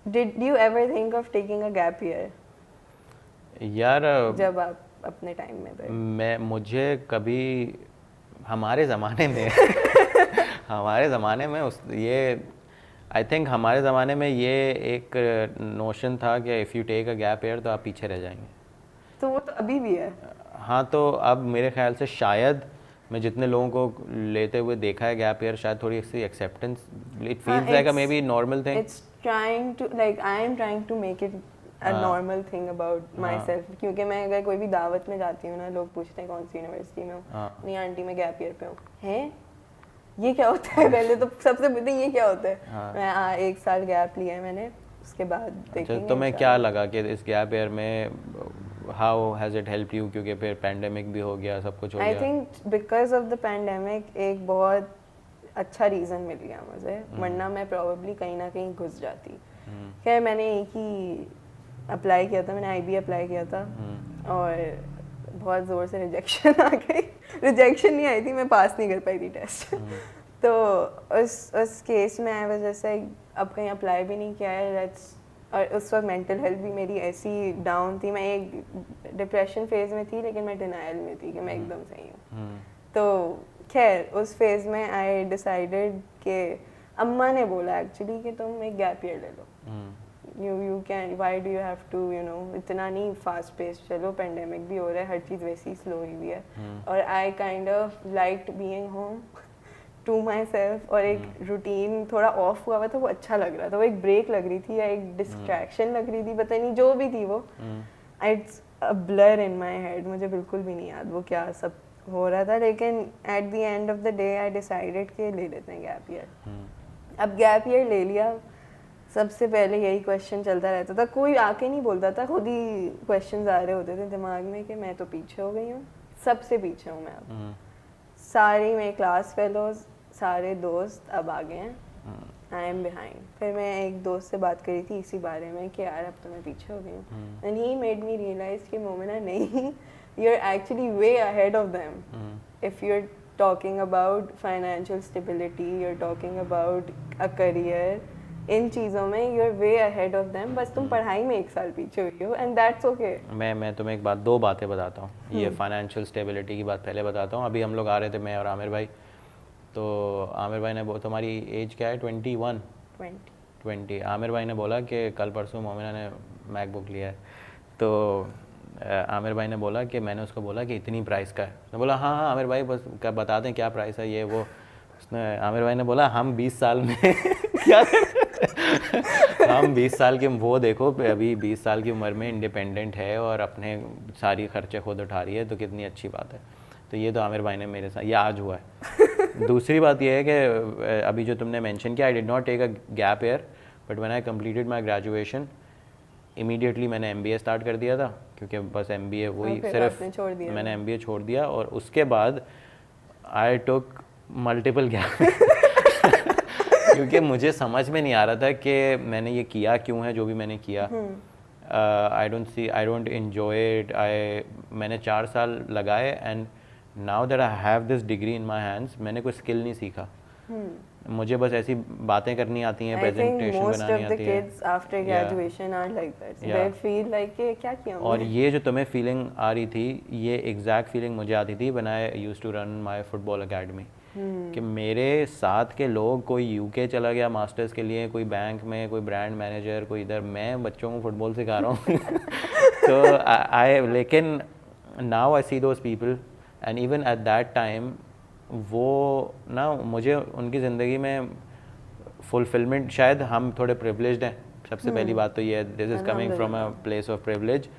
Did you ever think of taking a gap year? यार जब आप अपने टाइम में थे? मुझे कभी हमारे ज़माने में हमारे ज़माने में उस ये आई थिंक हमारे ज़माने में ये एक नोशन था कि if you take a gap year तो आप पीछे रह जाएंगे। तो वो तो अभी भी है। हाँ, तो अब मेरे ख्याल से शायद मैं जितने लोगों को लेते हुए देखा है गैप ईयर, शायद थोड़ी सी एक्सेप्टेंस, इट हाँ, feels like a may be normal thing. it's trying to like I am trying to make it a हाँ normal thing about हाँ myself, क्योंकि मैं अगर कोई भी दावत में जाती हूँ ना, लोग पूछते हैं कौन सी यूनिवर्सिटी में हो, हाँ नहीं आंटी मैं गैप ईयर पे हूँ। हैं, ये क्या होता है? पहले तो सबसे पहले ये क्या होता है? हाँ। मैं 1 साल गैप लिया है मैंने, उसके बाद अच्छा, देखेंगे तुम्हें क्या इंशाल्लाह। लगा कि इस गैप ईयर में how has it help you, क्योंकि फिर पैंडेमिक भी हो गया, सब कुछ हो आई गया। Think because of the pandemic एक बहुत अच्छा रीज़न मिल गया मुझे, वरना मैं प्रोबेबली कहीं ना कहीं घुस जाती। खैर मैंने एक ही अप्लाई किया था, मैंने आईबी अप्लाई किया था और बहुत ज़ोर से रिजेक्शन आ गई। रिजेक्शन नहीं आई थी, मैं पास नहीं कर पाई थी टेस्ट। तो उस केस में आई वाज जैसे अब कहीं अप्लाई भी नहीं किया है, लेट्स। और उस वक्त मेंटल हेल्थ भी मेरी ऐसी डाउन थी, मैं एक डिप्रेशन फेज में थी, लेकिन मैं डिनायल में थी कि मैं एकदम सही हूँ। तो खैर उस फेज में आई डिसाइडेड कि अम्मा ने बोला एक्चुअली कि तुम एक गैप ईयर ले लो, you can, why do you have to you know, इतना नहीं फास्ट पेस, चलो पेंडेमिक भी हो रहा है, हर चीज़ वैसी ही स्लो हुई है। और I kind of liked being home to myself, और एक रूटीन थोड़ा ऑफ हुआ था, वो अच्छा लग रहा था, वो एक ब्रेक लग रही थी या एक डिस्ट्रैक्शन लग रही थी, पता नहीं जो भी थी वो। It's a blur in my head, मुझे बिल्कुल भी नहीं याद वो क्या सब हो रहा था, लेकिन at the end of the day I decided कि ले लेते हैं गैप ईयर। अब गैप ईयर ले लिया, सबसे पहले यही क्वेश्चन चलता रहता था, कोई आके नहीं बोलता था, खुद ही क्वेश्चंस आ रहे होते थे दिमाग में कि मैं तो पीछे हो गई हूँ, सबसे पीछे हूँ मैं अब। सारे मेरे क्लास फेलोज, सारे दोस्त अब आ गए हैं, आई एम बिहाइंड। फिर मैं एक दोस्त से बात करी थी इसी बारे में कि यार अब तो मैं पीछे हो गई हूँ, and he made me realise कि मोमिना नहीं, you are actually way ahead of them. If you are talking about financial stability, you are talking about a career, इन चीज़ों में you are way ahead of them, बस तुम पढ़ाई में 1 साल पीछे हुई हो, एंड दैट्स ओके। मैं तुम्हें एक बात, दो बातें बताता हूँ। ये फाइनेंशियल स्टेबिलिटी की बात पहले बताता हूँ। अभी हम लोग आ रहे थे, मैं और आमिर भाई, तो आमिर भाई ने तुम्हारी एज क्या है? 21? 20। आमिर भाई ने बोला कि कल परसों मोमिना ने मैकबुक लिया है, तो आमिर भाई ने बोला कि मैंने उसको बोला कि इतनी प्राइस का है, तो बोला हाँ हाँ आमिर भाई बस क्या बता दें क्या प्राइस है ये वो। उसने, आमिर भाई ने बोला हम 20 साल में क्या हम 20 साल के, वो देखो अभी 20 साल की उम्र में इंडिपेंडेंट है और अपने सारी खर्चे खुद उठा रही है, तो कितनी अच्छी बात है। तो ये तो आमिर भाई ने मेरे साथ, ये आज हुआ है। दूसरी बात ये है कि अभी जो तुमने मेंशन किया, I did not take a gap year, but when I completed my graduation immediately मैंने एमबीए स्टार्ट कर दिया था, क्योंकि बस एमबीए वही सिर्फ मैंने एमबीए छोड़ दिया, और उसके बाद आई टुक मल्टीपल गैप क्योंकि मुझे समझ में नहीं आ रहा था कि मैंने ये किया क्यों है जो भी मैंने किया। I don't enjoy it. मैंने 4 साल लगाए, and now that I have this degree in my hands, मैंने कोई स्किल नहीं सीखा। मुझे बस ऐसी बातें करनी आती हैं, प्रेजेंटेशन बनानी आती है। After graduation or like that, they feel like कि क्या किया हमने। और ये जो तुम्हें फीलिंग आ रही थी, ये एग्जैक्ट फीलिंग मुझे आती थी when I used to run my football academy, कि मेरे साथ के लोग, कोई यूके चला गया मास्टर्स के लिए, कोई बैंक में, कोई ब्रांड मैनेजर, कोई इधर, मैं बच्चों को फुटबॉल सिखा रहा हूँ। तो आई लेकिन now I C those people, and even at that time वो ना, मुझे उनकी ज़िंदगी में फुलफिलमेंट, शायद हम थोड़े प्रिविलेज्ड हैं, सबसे पहली बात तो ये है, this is coming from a place of privilege,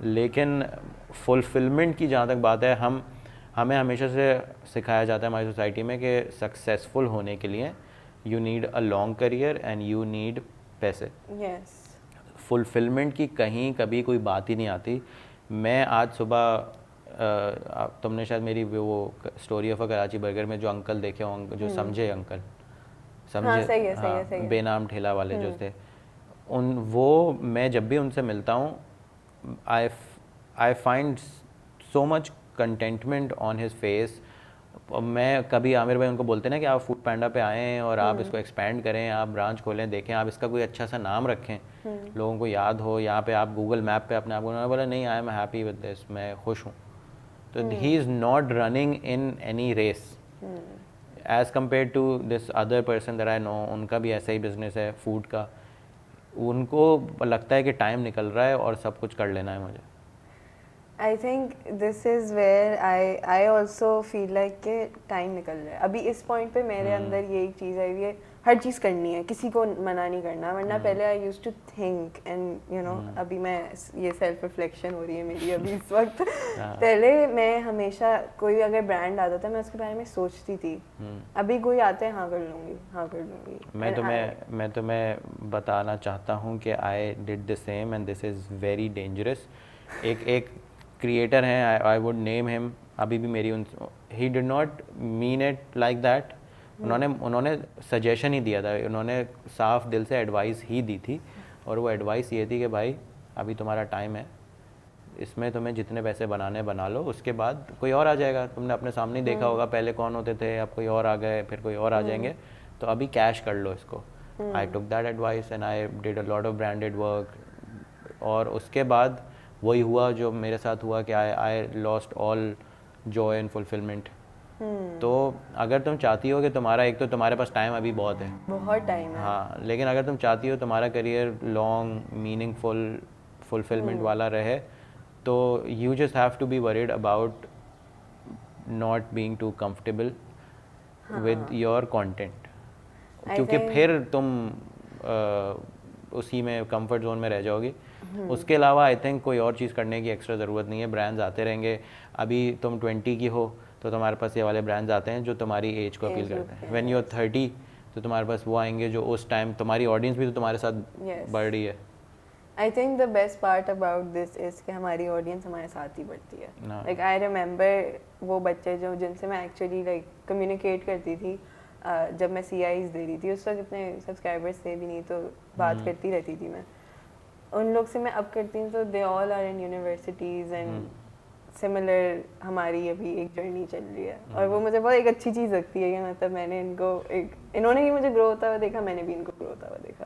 लेकिन फुलफिलमेंट की जहाँ तक बात है, हमें हमेशा से सिखाया जाता है हमारी सोसाइटी में कि सक्सेसफुल होने के लिए you need a long career and you need पैसे। यस। फुलफिलमेंट की कहीं कभी कोई बात ही नहीं आती। मैं आज सुबह तुमने शायद मेरी वो story of a Karachi burger में जो अंकल देखे होंगे, जो समझे अंकल, समझे, हाँ, सही है, सही है, सही है। बेनाम ठेला वाले जो थे, वो मैं जब भी उनसे मिलता हूँ, I find so much contentment on his face, अब मैं कभी आमिर भाई उनको बोलते ना कि आप फूड पैंडा पे आएँ और आप इसको एक्सपेंड करें, आप ब्रांच खोलें, देखें, आप इसका कोई अच्छा सा नाम रखें, लोगों को याद हो, यहाँ पे आप गूगल मैप पे अपने आप को, उन्होंने बोला नहीं, I am happy with this, मैं खुश हूँ। तो he is not running in any race as compare to this other person that I know, उनका भी ऐसा ही बिजनेस है फूड का, उनको लगता है कि टाइम निकल रहा है और सब कुछ कर लेना है मुझे। I think this is where I also feel like कि टाइम निकल रहा है। अभी इस पॉइंट पे मेरे अंदर ये एक चीज़ आई हुई है, हर चीज़ करनी है, किसी को मना नहीं करना, वरना पहले I used to think and you know, अभी मैं ये सेल्फ रिफ्लेक्शन हो रही है मेरी अभी इस वक्त। पहले मैं हमेशा कोई अगर ब्रांड आता था मैं उसके बारे में सोचती थी, अभी कोई आता है हाँ कर लूँगी, हाँ कर लूँगी। मैं तुम्हें बताना चाहता हूँ कि I did the same and this is very dangerous. एक क्रिएटर हैं, आई वुड नेम हिम, अभी भी मेरी उन, he did not mean it like that, उन्होंने सजेशन ही दिया था, उन्होंने साफ दिल से एडवाइस ही दी थी, और वो एडवाइस ये थी कि भाई अभी तुम्हारा टाइम है, इसमें तुम्हें जितने पैसे बनाने बना लो, उसके बाद कोई और आ जाएगा। तुमने अपने सामने ही देखा होगा पहले कौन होते थे, अब कोई और आ गए, फिर कोई और आ जाएंगे, तो अभी कैश कर लो इसको। I took that advice and I did a lot of branded work, और उसके बाद वही हुआ जो मेरे साथ हुआ कि I lost all Joy and fulfilment. तो अगर तुम चाहती हो कि तुम्हारा, एक तो तुम्हारे पास टाइम अभी बहुत है, बहुत टाइम है, हाँ, लेकिन अगर तुम चाहती हो तुम्हारा करियर लॉन्ग मीनिंगफुल फुलफिलमेंट वाला रहे, तो you just have to be worried about not being too comfortable with your content, क्योंकि फिर तुम उसी में कंफर्ट जोन में रह जाओगी। उसके अलावा आई थिंक कोई और चीज़ करने की एक्स्ट्रा ज़रूरत नहीं है। ब्रांड्स आते रहेंगे, अभी तुम 20 की हो तो तुम्हारे पास ये वाले ब्रांड्स आते हैं जो तुम्हारी एज को अपील करते हैं। व्हेन यू आर 30 तो तुम्हारे पास वो आएंगे जो उस टाइम, तुम्हारी ऑडियंस भी तो तुम्हारे साथ बढ़ रही है। I think the best part about this is कि हमारी ऑडियंस हमारे साथ ही बढ़ती है। लाइक आई रिमेंबर वो बच्चे जो जिनसे मैं एक्चुअली लाइक कम्युनिकेट करती थी, जब मैं CIs दे रही थी उस वक्त इतने सब्सक्राइबर्स थे भी नहीं, तो बात करती रहती थी मैं उन लोग से, मैं अब करती हूँ तो they all are in universities and similar हमारी अभी एक जर्नी चल रही है, और वो मुझे बहुत एक अच्छी चीज़ लगती है कि मतलब मैंने इनको एक, इन्होंने ही मुझे ग्रो होता हुआ देखा, मैंने भी इनको ग्रो होता हुआ देखा।